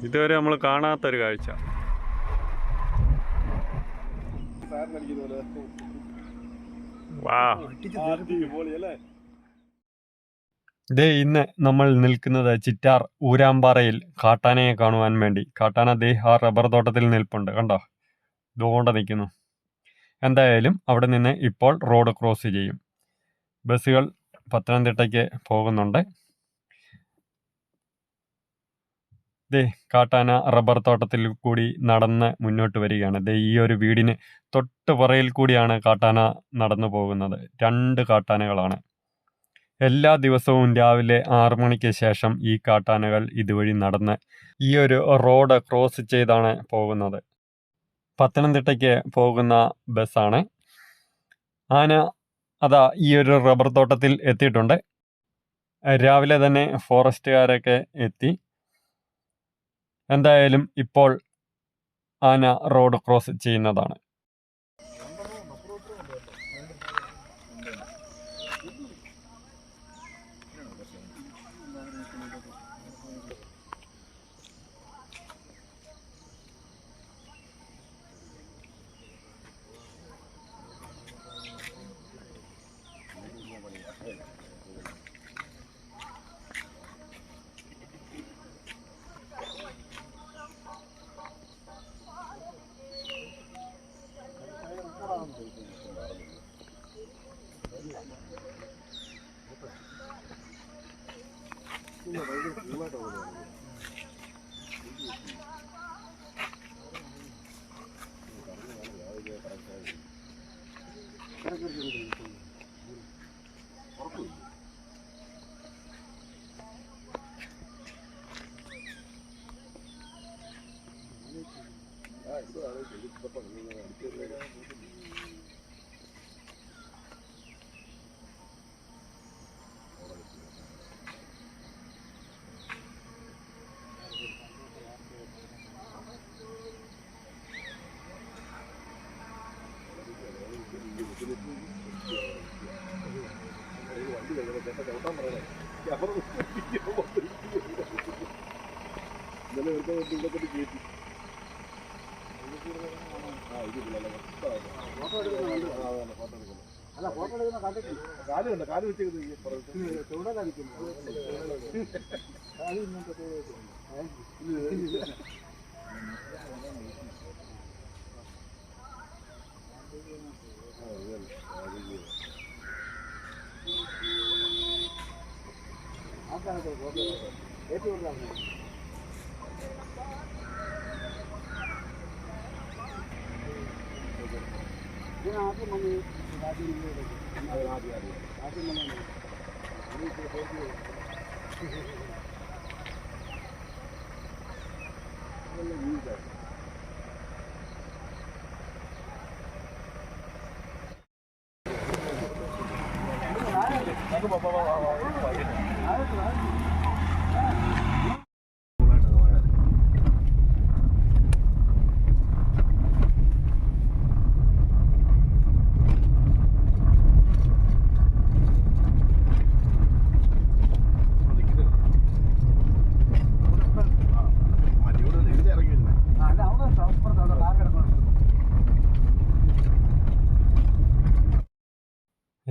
ഇതുവരെ നമ്മൾ കാണാത്തൊരു കാഴ്ച. ദേ ഇന്ന് നമ്മൾ നിൽക്കുന്നത് ചിറ്റാർ ഊരാമ്പാറയിൽ കാട്ടാനയെ കാണുവാൻ വേണ്ടി. കാട്ടാന ദേ ആ റബ്ബർ തോട്ടത്തിൽ നിൽപ്പുണ്ട്, കണ്ടോ, ഇതുകൊണ്ട് നിൽക്കുന്നു. എന്തായാലും അവിടെ നിന്ന് ഇപ്പോൾ റോഡ് ക്രോസ് ചെയ്യും. ബസ്സുകൾ പത്തനംതിട്ടയ്ക്ക് പോകുന്നുണ്ട്. ദേ കാട്ടാന റബ്ബർ തോട്ടത്തിൽ കൂടി നടന്ന് മുന്നോട്ട് വരികയാണ്. ദേ ഈ ഒരു വീടിന് തൊട്ട് പുറയിൽ കൂടിയാണ് കാട്ടാന നടന്നു പോകുന്നത്. 2 കാട്ടാനകളാണ്. എല്ലാ ദിവസവും രാവിലെ 6 മണിക്ക് ശേഷം ഈ കാട്ടാനകൾ ഇതുവഴി നടന്ന് ഈ ഒരു റോഡ് ക്രോസ് ചെയ്താണ് പോകുന്നത്. പത്തനംതിട്ടയ്ക്ക് പോകുന്ന ബസ്സാണ്. ആന അതാ ഈ ഒരു റബ്ബർ തോട്ടത്തിൽ എത്തിയിട്ടുണ്ട്. രാവിലെ തന്നെ ഫോറസ്റ്റുകാരൊക്കെ എത്തി. എന്തായാലും ഇപ്പോൾ ആന റോഡ് ക്രോസ് ചെയ്യുന്നതാണ്.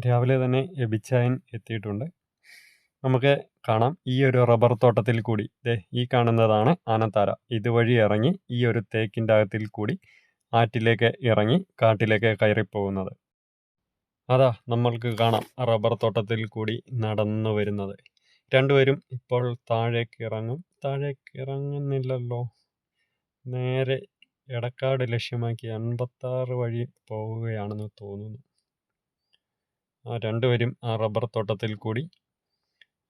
രാവിലെ തന്നെ എബിച്ചായൻ എത്തിയിട്ടുണ്ട്. നമുക്ക് കാണാം ഈ ഒരു റബ്ബർ തോട്ടത്തിൽ കൂടി ഈ കാണുന്നതാണ് ആനത്താര. ഇതുവഴി ഇറങ്ങി ഈ ഒരു തേക്കിൻ്റെ അകത്തിൽ കൂടി ആറ്റിലേക്ക് ഇറങ്ങി കാട്ടിലേക്ക് കയറിപ്പോകുന്നത്. അതാ നമ്മൾക്ക് കാണാം റബ്ബർ തോട്ടത്തിൽ കൂടി നടന്നു വരുന്നത്. രണ്ടുപേരും ഇപ്പോൾ താഴേക്ക് ഇറങ്ങും. താഴേക്ക് ഇറങ്ങുന്നില്ലല്ലോ, നേരെ എടക്കാട് ലക്ഷ്യമാക്കി 56 വഴി പോവുകയാണെന്ന് തോന്നുന്നു. രണ്ടുപേരും ആ റബ്ബർ തോട്ടത്തിൽ കൂടി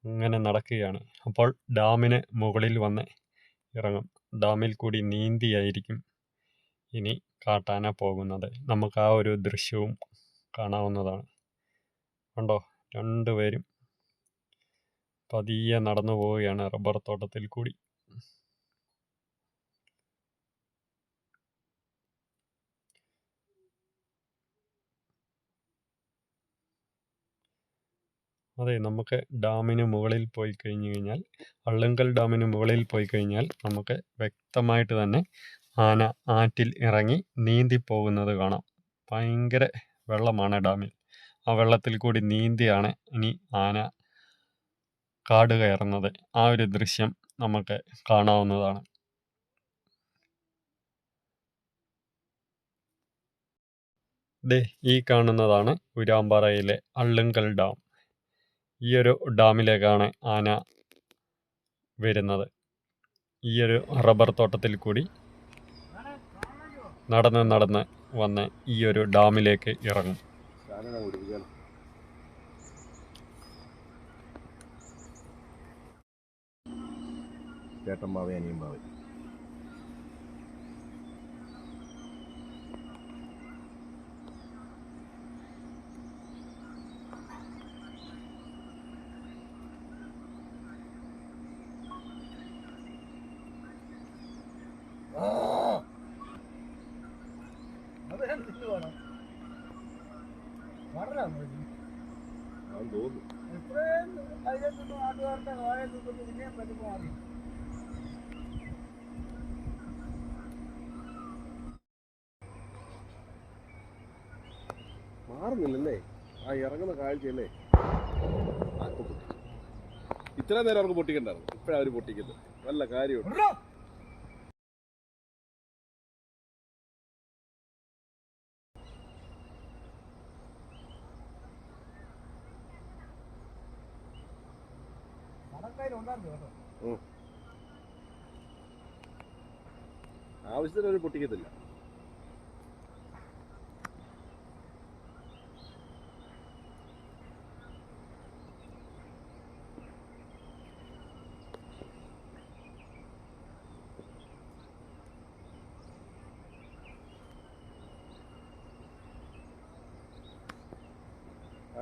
അങ്ങനെ നടക്കുകയാണ്. അപ്പോൾ ഡാമിന് മുകളിൽ വന്ന് ഇറങ്ങും. ഡാമിൽ കൂടി നീന്തിയായിരിക്കും ഇനി കാട്ടാന പോകുന്നത്. നമുക്ക് ആ ഒരു ദൃശ്യവും കാണാവുന്നതാണ്. കണ്ടോ, രണ്ടുപേരും പതിയെ നടന്നു പോവുകയാണ് റബ്ബർ തോട്ടത്തിൽ കൂടി. അതെ, നമുക്ക് ഡാമിന് മുകളിൽ പോയി കഴിഞ്ഞാൽ, അള്ളങ്കൽ ഡാമിന് മുകളിൽ പോയി കഴിഞ്ഞാൽ നമുക്ക് വ്യക്തമായിട്ട് തന്നെ ആന ആറ്റിൽ ഇറങ്ങി നീന്തി പോകുന്നത് കാണാം. ഭയങ്കര വെള്ളമാണ് ഡാമിൽ. ആ വെള്ളത്തിൽ കൂടി നീന്തിയാണ് ഇനി ആന കാട് കയറുന്നത്. ആ ഒരു ദൃശ്യം നമുക്ക് കാണാവുന്നതാണ്. ദേ ഈ കാണുന്നതാണ് ഊരാമ്പാറയിലെ അള്ളങ്കൽ ഡാം. ഈ ഒരു ഡാമിലേക്കാണ് ആന വരുന്നത്. ഈ ഒരു റബ്ബർ തോട്ടത്തിൽ കൂടി നടന്ന് വന്ന് ഈ ഒരു ഡാമിലേക്ക് ഇറങ്ങും. ചേട്ടൻ ബാവേ അനിയൻ ബാവേ. മാറുന്നില്ലല്ലേ ആ ഇറങ്ങുന്ന കാഴ്ചയല്ലേ. ഇത്ര നേരം അവർക്ക് പൊട്ടിക്കണ്ടായിരുന്നു, ഇപ്പഴാ അവര് പൊട്ടിക്കുന്നത്. നല്ല കാര്യമുണ്ട്. ആവശ്യത്തിന് അവര് പൊട്ടിക്കത്തില്ല.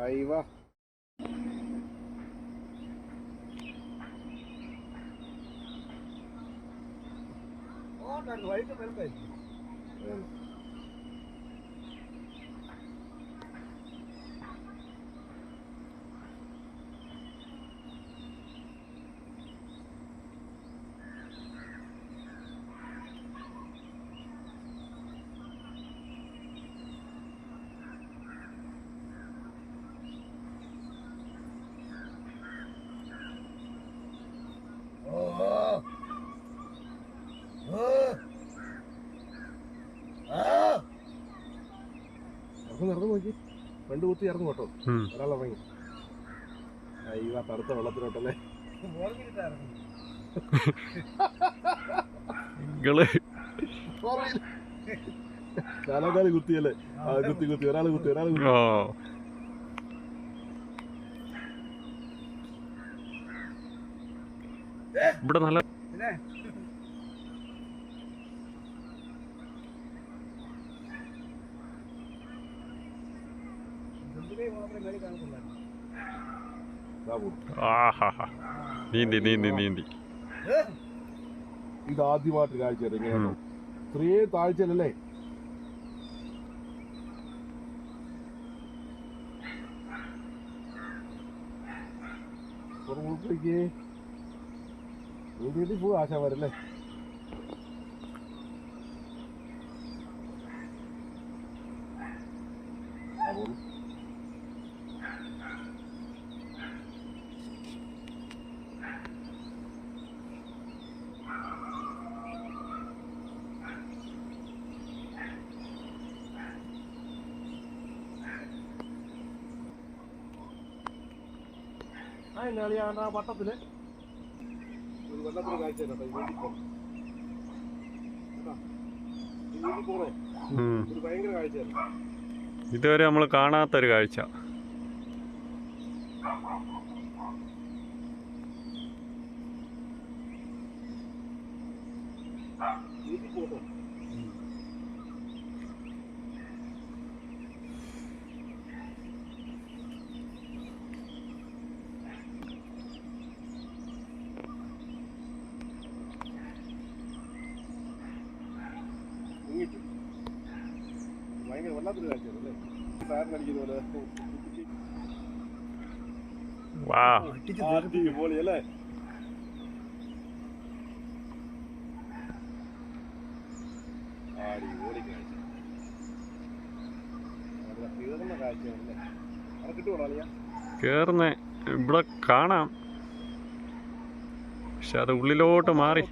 അയ്യവാ വൈകിട്ട് വെളുപ്പായിരിക്കും. നടന്നു നോക്കി രണ്ട് കുത്തി ഇറങ്ങും കേട്ടോ. ഒരാൾ ഇറങ്ങി. അയ്യോ തടുത്ത വെള്ളത്തിലോട്ടല്ലേ. നാലാക്കാല് കുത്തിയല്ലേ. കുത്തി ഒരാൾ കുത്തി. ഇവിടെ നല്ല നീന്തി ഇത് ആദ്യമായിട്ട് കാഴ്ച ഇത്രയും താഴ്ചയല്ലേ. ഉൾപ്പിടിക്കേ വീട്ടിൽ പോവും ആശാമാരല്ലേ. ആ വട്ടത്തില് ഒരു വെള്ളത്തിന് കാഴ്ച ഒരു ഭയങ്കര കാഴ്ചയാണ്. ഇതുവരെ നമ്മൾ കാണാത്തൊരു കാഴ്ച. വല്ലാത്തൊരു കാഴ്ചയല്ലേ സാറിന് അടിക്കുന്ന പോലെ അടിപൊളി അല്ലേ അടിപൊളി കാഴ്ച കീറുന്ന കാഴ്ചയാണല്ലേ അത് കിട്ടുവാണോ കേറുന്ന ഇവിടെ കാണാം, പക്ഷെ അത് ഉള്ളിലോട്ട് മാറി.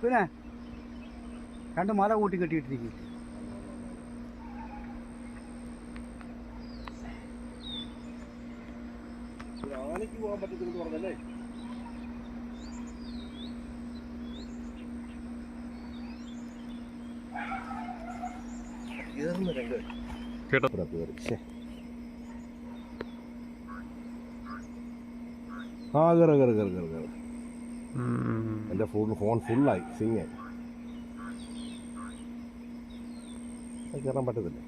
പിന്നെ രണ്ട് മല കൂട്ടി കെട്ടിയിട്ടിരിക്കും. ആനയ്ക്ക് പോകാൻ പറ്റത്തില്ലെന്ന് പറഞ്ഞല്ലേ കേറുന്ന രണ്ട് കേട്ടോ ആ കയറി കയറി കയറി കയറി കയറി എൻ്റെ ഫോൺ ഫുള്ളായി സിങ്ങായി കയറാൻ പറ്റത്തില്ല.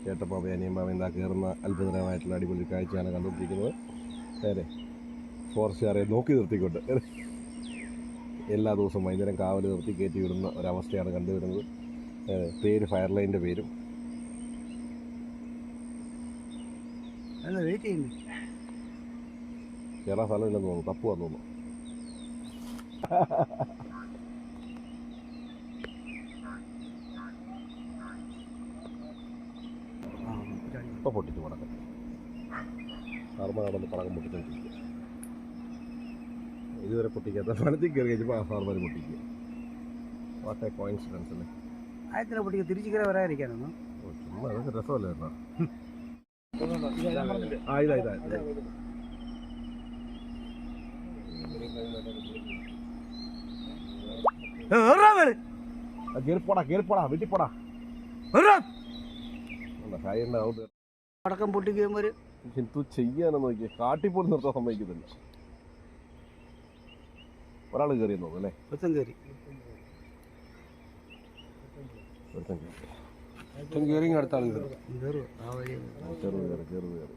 ചേട്ടപ്പാവ അനിയമ്പാവ എന്താ കയറുന്ന അത്ഭുതകരമായിട്ടുള്ള അടിപൊളി കാഴ്ചയാണ് കണ്ടുകൊണ്ടിരിക്കുന്നത്. നേരെ ഫോറസ്റ്റുകാരെ നോക്കി നിർത്തിക്കൊണ്ട് എല്ലാ ദിവസവും വൈകുന്നേരം കാവൽ നിർത്തി കയറ്റി വിടുന്ന ഒരവസ്ഥയാണ് കണ്ടുവരുന്നത്. പേര് ഫയർലൈൻ്റെ പേരും വെയിറ്റ് ചെയ്യുന്നു. കയറാൻ സ്ഥലമില്ലെന്ന് തോന്നുന്നു, തപ്പുവാന്ന് തോന്നുന്നു. ഇപ്പം പൊട്ടിച്ചു പടക്കം സാർമ നടന്ന് പടക്കം പൊട്ടിച്ചോണ്ടിരിക്കുക. ഇതുവരെ പൊട്ടിക്കാത്ത സ്ഥലത്തിൽ കയറി കഴിഞ്ഞപ്പോൾ ആ സാർമാർ പൊട്ടിക്കുക. വാട്ട് എ കോയിൻസിഡൻസ് അല്ലേ. ആയത്തിനെ പൊട്ടിക്കുക തിരിച്ചു കയറി വരാതിരിക്കാനൊന്നും. ചുമ്മാ അതൊക്കെ രസമല്ലേ കേട്ടോ. ആ ഇതാ ഇതാ കേറിപ്പോടാ കേറിപ്പോടാ വീട്ടിൽ പോടാ. പടക്കം പൊട്ടിക്കുമ്പോൾ എന്തു ചെയ്യാനോ നോക്കിയ കാട്ടിപ്പോലും നിർത്താൻ സമ്മതിക്കുന്നില്ല. ഒരാൾ കയറിയെന്ന് തോന്നുന്നു അല്ലേ. ഒരുത്തൻ കയറി ഒരുത്തൻ കയറി അടുത്ത ആൾ കയറി കയറുക ആ വഴി കയറി കയറി കയറി കയറി